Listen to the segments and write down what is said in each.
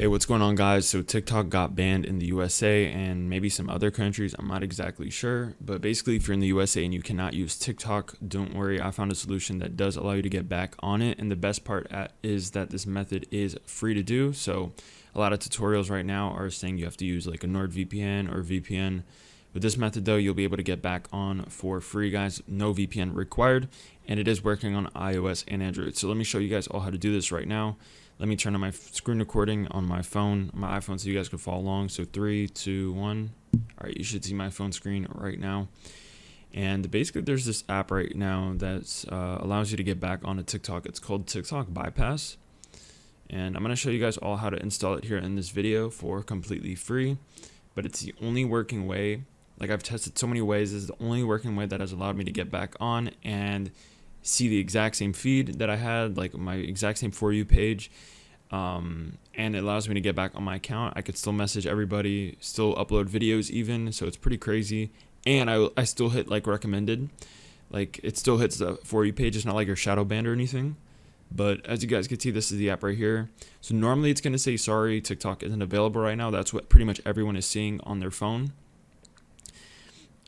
Hey, what's going on, guys? So TikTok got banned in the USA and maybe some other countries. I'm not exactly sure, but basically if you're in the USA and you cannot use TikTok, don't worry. I found a solution that does allow you to get back on it. And the best part is that this method is free to do. So a lot of tutorials right now are saying you have to use like a NordVPN or VPN. With this method though, you'll be able to get back on for free, guys. No VPN required, and it is working on iOS and Android. So let me show you guys all how to do this right now. Let me turn on my screen recording on my phone, my iPhone, so you guys can follow along. So 3, 2, 1. All right, you should see my phone screen right now. And basically, there's this app right now that allows you to get back onto TikTok. It's called TikTok Bypass. And I'm going to show you guys all how to install it here in this video for completely free. But it's the only working way. Like, I've tested so many ways. This is the only working way that has allowed me to get back on and see the exact same feed that I had, like my exact same For You page. And it allows me to get back on my account. I could still message everybody, still upload videos even, so it's pretty crazy. And I still hit like recommended. Like, it still hits the For You page. It's not like you're shadow banned or anything. But as you guys can see, this is the app right here. So normally it's going to say, sorry, TikTok isn't available right now. That's what pretty much everyone is seeing on their phone.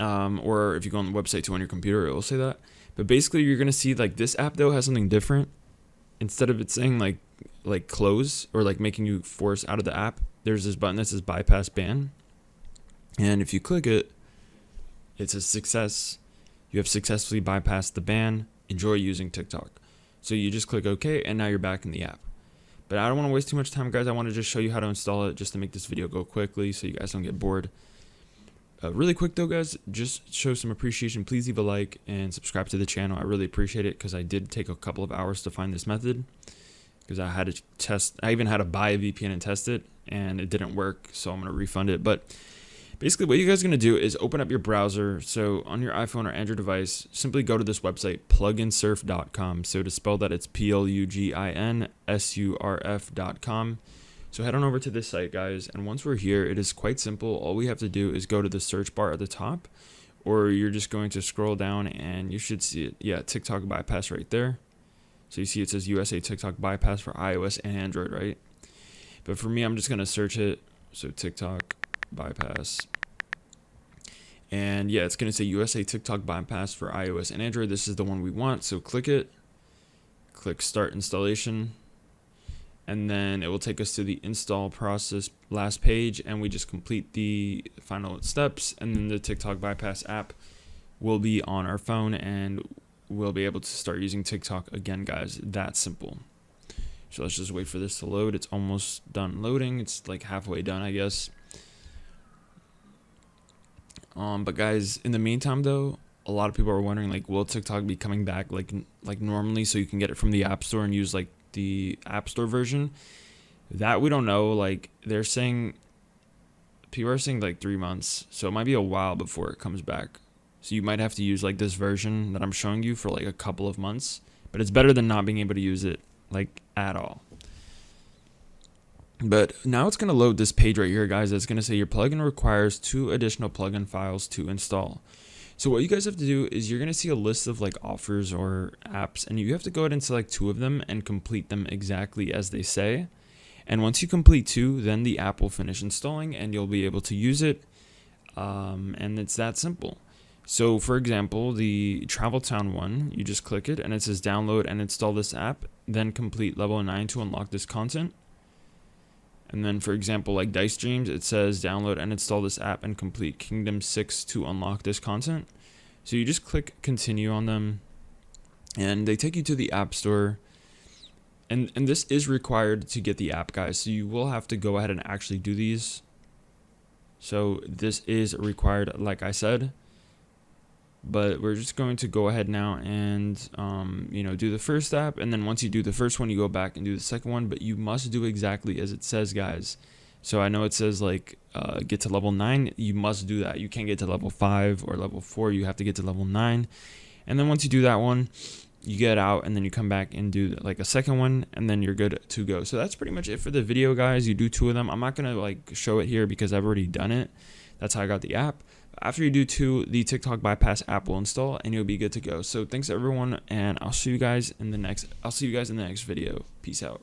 Or if you go on the website too on your computer, it will say that. But basically, you're going to see like this app though has something different. Instead of it saying like close or like making you force out of the app, there's this button that says bypass ban. And if you click it, it says success. You have successfully bypassed the ban. Enjoy using TikTok. So you just click OK, and now you're back in the app. But I don't want to waste too much time, guys. I want to just show you how to install it just to make this video go quickly so you guys don't get bored. Really quick though, guys, just show some appreciation. Please leave a like and subscribe to the channel. I really appreciate it because I did take a couple of hours to find this method because I had to test. I even had to buy a VPN and test it, and it didn't work, so I'm going to refund it. But basically what you guys are going to do is open up your browser. So on your iPhone or Android device, simply go to this website, pluginsurf.com. So to spell that, it's pluginsurf.com. So head on over to this site, guys, and once we're here, it is quite simple. All we have to do is go to the search bar at the top, or you're just going to scroll down and you should see it. Yeah, TikTok Bypass right there. So you see it says USA TikTok Bypass for iOS and Android, right? But for me, I'm just going to search it. So TikTok Bypass. And yeah, it's going to say USA TikTok Bypass for iOS and Android. This is the one we want. So click it. Click Start Installation. And then it will take us to the install process last page, and we just complete the final steps, and then the TikTok Bypass app will be on our phone and we'll be able to start using TikTok again, guys. That simple. So let's just wait for this to load. It's almost done loading. It's like halfway done, I guess. But guys, in the meantime though, a lot of people are wondering, like, will TikTok be coming back like normally so you can get it from the App Store and use like the App Store version? That we don't know. Like, people are saying like 3 months, so it might be a while before it comes back. So you might have to use like this version that I'm showing you for like a couple of months, but it's better than not being able to use it like at all. But now it's going to load this page right here, guys. It's going to say your plugin requires 2 additional plugin files to install. So what you guys have to do is you're going to see a list of like offers or apps, and you have to go ahead and select 2 of them and complete them exactly as they say. And once you complete 2, then the app will finish installing and you'll be able to use it. And it's that simple. So for example, the Travel Town one, you just click it and it says download and install this app, then complete level 9 to unlock this content. And then, for example, like Dice Dreams, it says download and install this app and complete Kingdom 6 to unlock this content. So you just click continue on them, and they take you to the App Store. And this is required to get the app, guys. So you will have to go ahead and actually do these. So this is required, like I said. But we're just going to go ahead now and do the first app, and then once you do the first one, you go back and do the second one. But you must do exactly as it says, guys. So I know it says like get to level 9. You must do that. You can't get to level 5 or level 4. You have to get to level 9, and then once you do that one, you get out, and then you come back and do like a second one, and then you're good to go. So that's pretty much it for the video, guys. You do 2 of them. I'm not gonna like show it here because I've already done it. That's how I got the app. After you do 2, the TikTok Bypass app will install and you'll be good to go. So thanks everyone, and I'll see you guys in the next video. Peace out.